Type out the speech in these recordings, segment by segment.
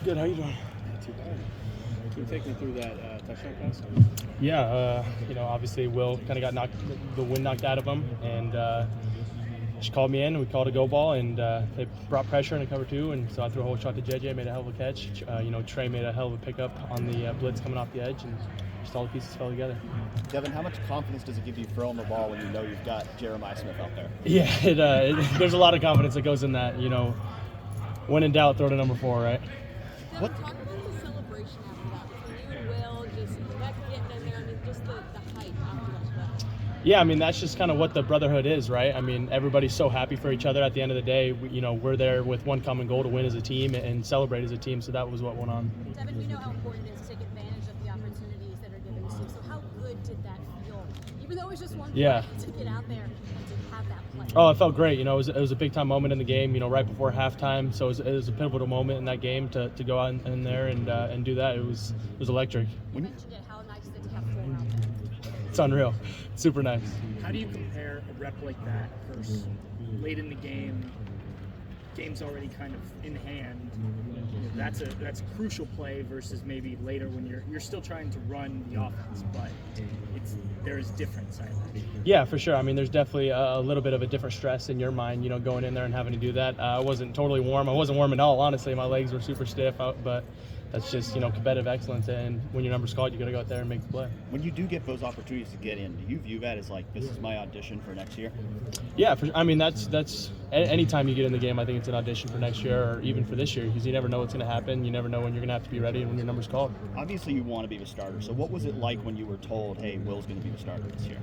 Good, how you doing? Not too bad. Can you take me through that touchdown pass? Yeah, obviously Will kind of got the wind knocked out of him, and she called me in, and we called a go ball, and they brought pressure in a cover two, and so I threw a whole shot to JJ, made a hell of a catch. Trey made a hell of a pickup on the blitz coming off the edge, and just all the pieces fell together. Devin, how much confidence does it give you throwing the ball when you know you've got Jeremiah Smith out there? Yeah, there's a lot of confidence that goes in that. When in doubt, throw to number 4, right? What? Talk about the celebration after that. For you, Will, just Beck getting in there, I mean, just the hype after that play. Yeah, I mean, that's just kind of what the brotherhood is, right? I mean, everybody's so happy for each other at the end of the day. We're there with one common goal to win as a team and celebrate as a team, so that was what went on. Devin, we know how important it is to take advantage of the opportunities that are given to you, so how good did that feel? Even though it was just one play, to get out there and to have that play. Oh, it felt great. It was a big-time moment in the game, right before halftime, so it was a pivotal moment in that game to go out in there and do that. It was electric. You mentioned it, how nice is it to have 4 out there? It's unreal. It's super nice. How do you compare a rep like that versus late in the game, game's already kind of in hand? That's a crucial play versus maybe later when you're still trying to run the offense, but there is difference, I imagine. Yeah, for sure. I mean, there's definitely a little bit of a different stress in your mind, going in there and having to do that. I wasn't totally warm. I wasn't warm at all, honestly. My legs were super stiff, but that's just, competitive excellence, and when your number's called, you got to go out there and make the play. When you do get those opportunities to get in, do you view that as like, this is my audition for next year? Yeah, I mean, that's anytime you get in the game, I think it's an audition for next year or even for this year, because you never know what's going to happen. You never know when you're going to have to be ready and when your number's called. Obviously, you want to be the starter. So what was it like when you were told, hey, Will's going to be the starter this year?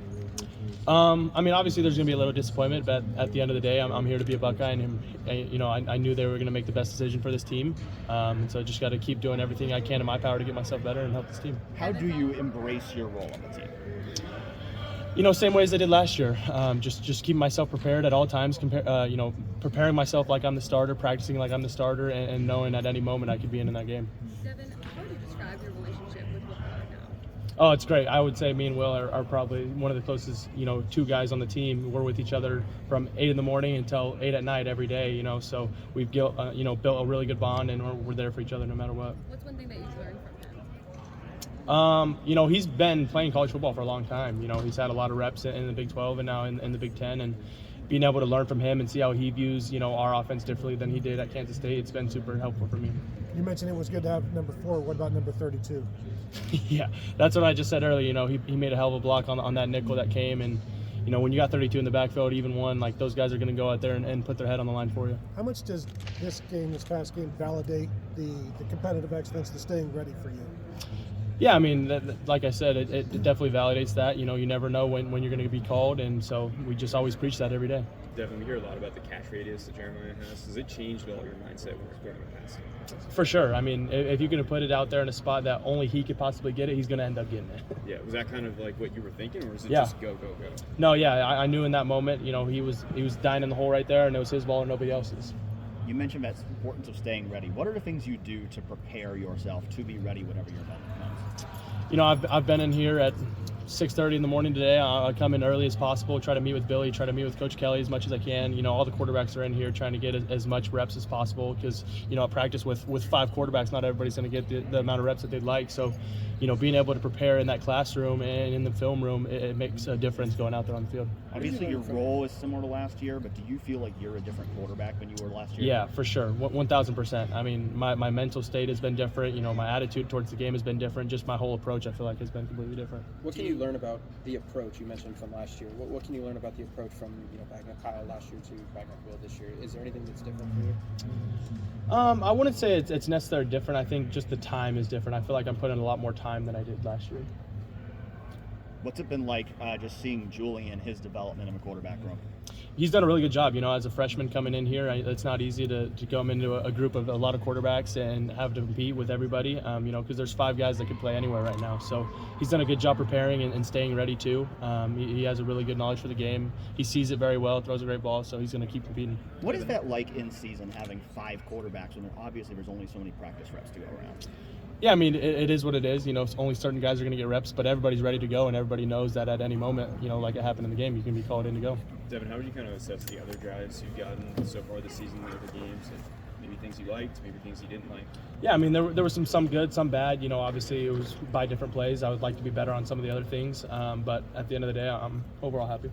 I mean, obviously there's going to be a little disappointment, but at the end of the day, I'm here to be a Buckeye, and I knew they were going to make the best decision for this team. And so I just got to keep doing everything I can in my power to get myself better and help this team. How do you embrace your role on the team? Same way as I did last year. Just keeping myself prepared at all times. Preparing myself like I'm the starter, practicing like I'm the starter, and knowing at any moment I could be in that game. Devin, how would you describe your relationship with Will now? Oh, it's great. I would say me and Will are probably one of the closest, 2 guys on the team. We're with each other from 8 in the morning until 8 at night every day, so we've built a really good bond, and we're there for each other no matter what. What's one thing that you've learned from him? He's been playing college football for a long time. He's had a lot of reps in the Big 12 and now in the Big 10, and being able to learn from him and see how he views, our offense differently than he did at Kansas State, it's been super helpful for me. You mentioned it was good to have number 4. What about number 32? Yeah, that's what I just said earlier. He made a hell of a block on that nickel that came, and when you got 32 in the backfield, even one, like, those guys are going to go out there and put their head on the line for you. How much does this past game, validate the competitive excellence, the staying ready for you? Yeah, I mean, like I said, it definitely validates that. You never know when you're going to be called, and so we just always preach that every day. Devin, we hear a lot about the catch radius that Jeremiah has. Does it change at all your mindset when you're throwing a pass? For sure. I mean, if you're going to put it out there in a spot that only he could possibly get it, he's going to end up getting it. Yeah, was that kind of like what you were thinking, or was it Yeah. just go, go, go? No, yeah, I knew in that moment, he was dying in the hole right there, and it was his ball and nobody else's. You mentioned that importance of staying ready. What are the things you do to prepare yourself to be ready whenever your moment comes? I've been in here at 6:30 in the morning today. I come in early as possible, try to meet with Billy, try to meet with Coach Kelly as much as I can. All the quarterbacks are in here trying to get as much reps as possible because, at practice with 5 quarterbacks, not everybody's going to get the amount of reps that they'd like. So, being able to prepare in that classroom and in the film room, it makes a difference going out there on the field. Obviously, your role is similar to last year, but do you feel like you're a different quarterback than you were last year? Yeah, for sure, 1,000%. I mean, my mental state has been different. My attitude towards the game has been different. Just my whole approach, I feel like, has been completely different. What can you learn about the approach you mentioned from last year? What can you learn about the approach from backing up Kyle last year to backing up Will this year? Is there anything that's different for you? I wouldn't say it's necessarily different. I think just the time is different. I feel like I'm putting a lot more time than I did last year. What's it been like just seeing Julian, his development in the quarterback room? He's done a really good job. As a freshman coming in here, it's not easy to come into a group of a lot of quarterbacks and have to compete with everybody, because there's 5 guys that could play anywhere right now. So he's done a good job preparing and staying ready too. He has a really good knowledge for the game. He sees it very well, throws a great ball, so he's going to keep competing. What is that like in season, having 5 quarterbacks when obviously there's only so many practice reps to go around? Yeah, I mean, it is what it is. Only certain guys are going to get reps, but everybody's ready to go, and everybody knows that at any moment, like it happened in the game, you can be called in to go. Devin, how would you kind of assess the other drives you've gotten so far this season, the other games, and Maybe things you liked, maybe things you didn't like. Yeah, I mean, there were some good, some bad. You know, obviously it was by different plays. I would like to be better on some of the other things, but at the end of the day, I'm overall happy.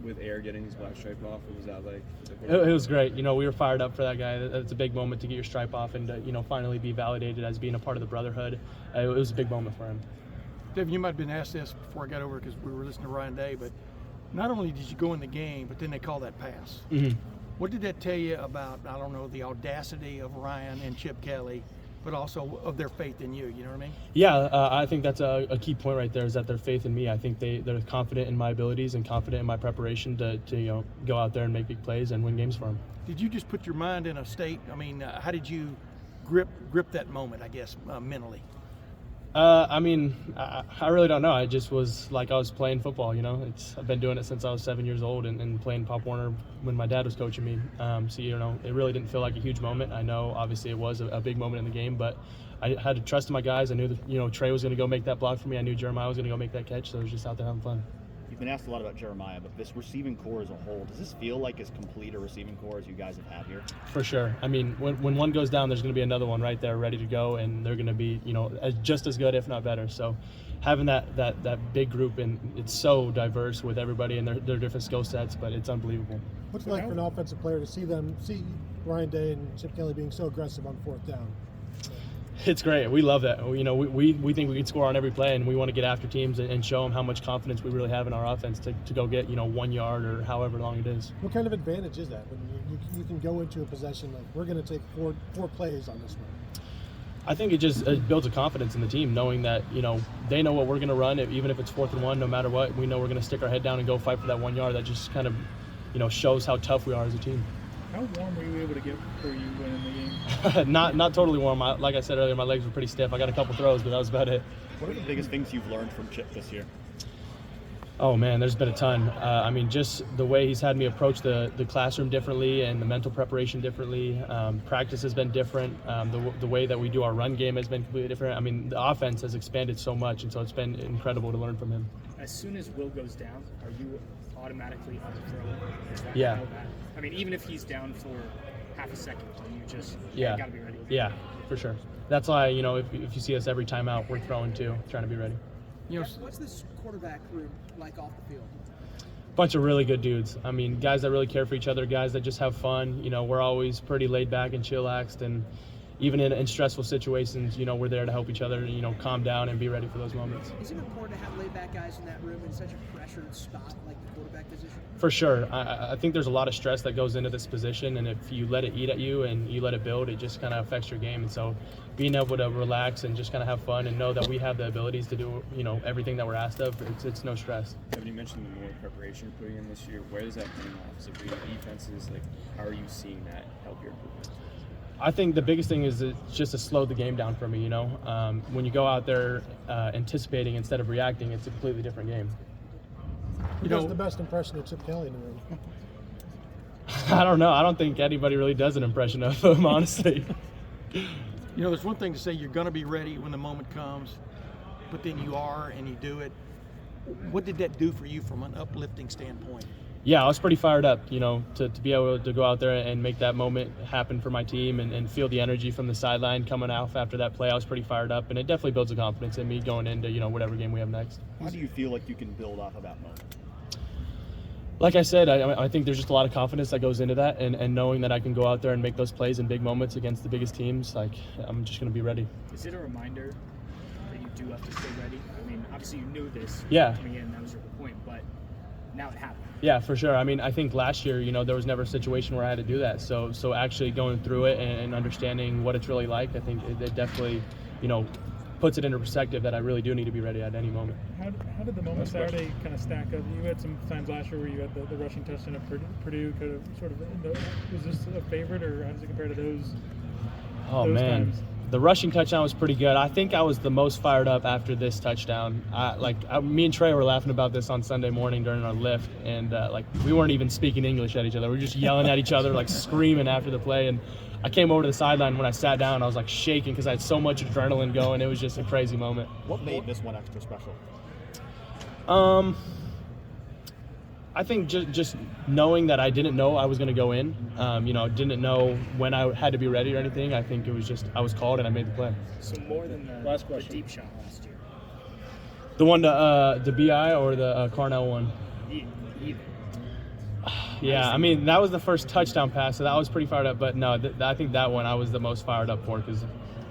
With Air getting his black stripe off, what was that like? It was great. You know, we were fired up for that guy. It's a big moment to get your stripe off and to, you know, finally be validated as being a part of the brotherhood. It was a big moment for him. Devin, you might have been asked this before I got over because we were listening to Ryan Day, but not only did you go in the game, but then they call that pass. Mm-hmm. What did that tell you about, I don't know, the audacity of Ryan and Chip Kelly, but also of their faith in you, you know what I mean? Yeah, I think that's a key point right there, is that their faith in me. I think they're confident in my abilities and confident in my preparation to you know, go out there and make big plays and win games for them. Did you just put your mind in a state? I mean, how did you grip that moment, I guess, mentally? I mean, I really don't know. I just was like I was playing football, you know. I've been doing it since I was 7 years old and playing Pop Warner when my dad was coaching me. So, you know, it really didn't feel like a huge moment. I know, obviously, it was a big moment in the game, but I had to trust in my guys. I knew that, you know, Trey was going to go make that block for me. I knew Jeremiah was going to go make that catch, so I was just out there having fun. You've been asked a lot about Jeremiah, but this receiving core as a whole, does this feel like as complete a receiving core as you guys have had here? For sure. I mean, when one goes down, there's going to be another one right there ready to go, and they're going to be, you know, just as good, if not better. So having that big group, and it's so diverse with everybody and their different skill sets, but it's unbelievable. What's it like for an offensive player to see Ryan Day and Chip Kelly being so aggressive on fourth down? It's great. We love that. You know, we think we can score on every play, and we want to get after teams and show them how much confidence we really have in our offense to go get, you know, 1 yard or however long it is. What kind of advantage is that when you can go into a possession like we're going to take four plays on this one? I think it builds a confidence in the team, knowing that, you know, they know what we're going to run, even if it's 4th and 1, no matter what. We know we're going to stick our head down and go fight for that 1 yard. That just kind of, you know, shows how tough we are as a team. How warm were you able to get before you went in the game? Not totally warm. Like I said earlier, my legs were pretty stiff. I got a couple throws, but that was about it. What are the biggest things you've learned from Chip this year? Oh man, there's been a ton. I mean, just the way he's had me approach the classroom differently and the mental preparation differently. Practice has been different. The way that we do our run game has been completely different. I mean, the offense has expanded so much, and so it's been incredible to learn from him. As soon as Will goes down, are you automatically overthrowing? Is that Yeah. how bad? I mean, even if he's down for half a second, you just Yeah. gotta be ready. Yeah, for sure. That's why, you know, if you see us every time out, we're throwing too, trying to be ready. You know, What's this quarterback room like off the field? Bunch of really good dudes. I mean, guys that really care for each other, guys that just have fun. You know, we're always pretty laid back and chillaxed, and even in stressful situations, you know, we're there to help each other, you know, calm down and be ready for those moments. Is it important to have laid back guys in that room in such a pressured spot like the quarterback position? For sure. I think there's a lot of stress that goes into this position, and if you let it eat at you and you let it build, it just kind of affects your game. And so being able to relax and just kind of have fun and know that we have the abilities to do, you know, everything that we're asked of, it's no stress. Devin, you mentioned the more preparation you're putting in this year. Where is that coming off? Is it for your defenses? Like, how are you seeing that help your improvement? I think the biggest thing is just to slow the game down for me, you know. When you go out there anticipating instead of reacting, it's a completely different game. Who does the best impression of Chip Kelly in the room? I don't know. I don't think anybody really does an impression of him, honestly. You know, there's one thing to say you're going to be ready when the moment comes, but then you are and you do it. What did that do for you from an uplifting standpoint? Yeah, I was pretty fired up, you know, to be able to go out there and make that moment happen for my team and feel the energy from the sideline coming out after that play. I was pretty fired up, and it definitely builds a confidence in me going into, you know, whatever game we have next. How do you feel like you can build off of that moment? Like I said, I think there's just a lot of confidence that goes into that, and knowing that I can go out there and make those plays in big moments against the biggest teams, like, I'm just going to be ready. Is it a reminder that you do have to stay ready? I mean, obviously you knew this coming in, that was your point, but now it happened. Yeah, for sure. I mean, I think last year, you know, there was never a situation where I had to do that. So actually going through it and understanding what it's really like, I think it definitely, you know, puts it into perspective that I really do need to be ready at any moment. How did the moment Saturday kind of stack up? You had some times last year where you had the rushing touchdown at Purdue. Kind of sort of, was this a favorite, or how does it compare to those? Oh, those man. times? The rushing touchdown was pretty good. I think I was the most fired up after this touchdown. Me and Trey were laughing about this on Sunday morning during our lift, and we weren't even speaking English at each other. We were just yelling at each other, like screaming after the play. And I came over to the sideline. When I sat down, I was like shaking because I had so much adrenaline going. It was just a crazy moment. What made this one extra special? I think just knowing that I didn't know I was going to go in, didn't know when I had to be ready or anything. I think it was just I was called and I made the play. So more than the deep shot last year. The one to the BI or the Carnell one? Either. Yeah, I mean, that was the first touchdown pass, so that was pretty fired up. But no, I think that one I was the most fired up for because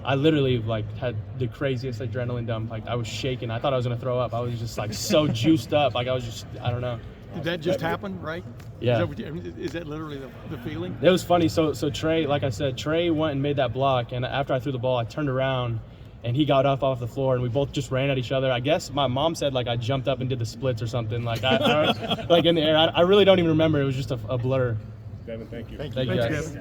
I literally had the craziest adrenaline dump. Like I was shaking. I thought I was gonna throw up. I was just so juiced up. Like I don't know. Did that just happen, right? Yeah. Is that literally the feeling? It was funny. So Trey, like I said, Trey went and made that block, and after I threw the ball, I turned around, and he got up off the floor, and we both just ran at each other. I guess my mom said I jumped up and did the splits or something. Like I in the air. I really don't even remember. It was just a blur. Devin, thank you. Thank you guys.